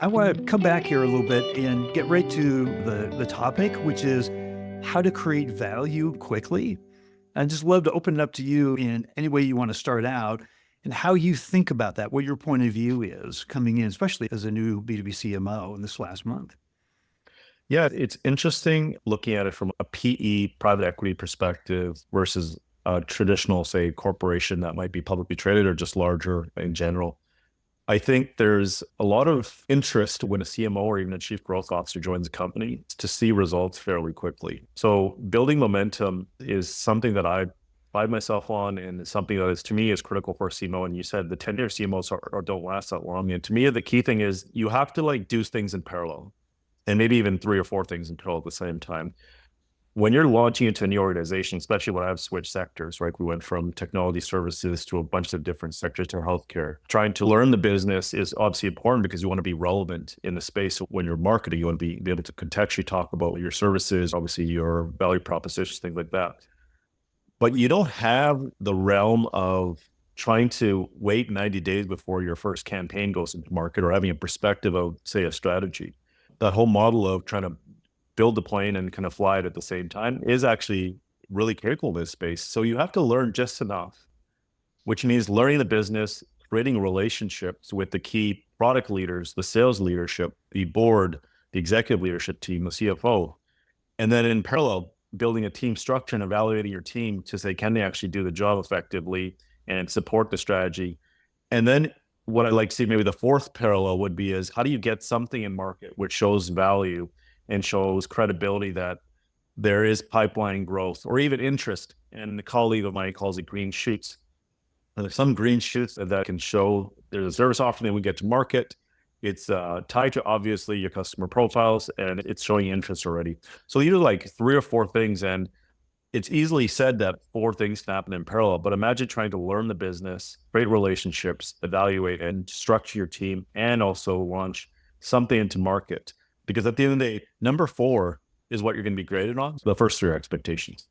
I want to come back here a little bit and get right to the topic, which is how to create value quickly. I just love to open it up to you in any way you want to start out and how you think about that, what your point of view is coming in, especially as a new B2B CMO in this last month. Yeah, it's interesting looking at it from a PE private equity perspective versus a traditional, say, corporation that might be publicly traded or just larger in general. I think there's a lot of interest when a CMO or even a chief growth officer joins a company to see results fairly quickly. So building momentum is something that I pride myself on, and it's something that is to me is critical for a CMO. And you said the tenure CMOs don't last that long. And to me, the key thing is you have to like do things in parallel and maybe even three or four things in parallel at the same time. When you're launching into a new organization, especially when I've switched sectors, right? We went from technology services to a bunch of different sectors to healthcare. Trying to learn the business is obviously important because you want to be relevant in the space. When you're marketing, you want to be able to contextually talk about your services, obviously your value propositions, things like that. But you don't have the realm of trying to wait 90 days before your first campaign goes into market or having a perspective of, say, a strategy. That whole model of trying to build the plane and kind of fly it at the same time is actually really critical in this space. So you have to learn just enough, which means learning the business, creating relationships with the key product leaders, the sales leadership, the board, the executive leadership team, the CFO, and then in parallel, building a team structure and evaluating your team to say, can they actually do the job effectively and support the strategy? And then what I like to see, maybe the fourth parallel would be is how do you get something in market which shows value and shows credibility that there is pipeline growth or even interest. And a colleague of mine calls it green shoots. And there's some green shoots that can show there's a service offering that we get to market. It's tied to obviously your customer profiles and it's showing interest already. So you do like three or four things, and it's easily said that four things can happen in parallel, but imagine trying to learn the business, create relationships, evaluate and structure your team, and also launch something into market. Because at the end of the day, number four is what you're going to be graded on. So the first three are expectations.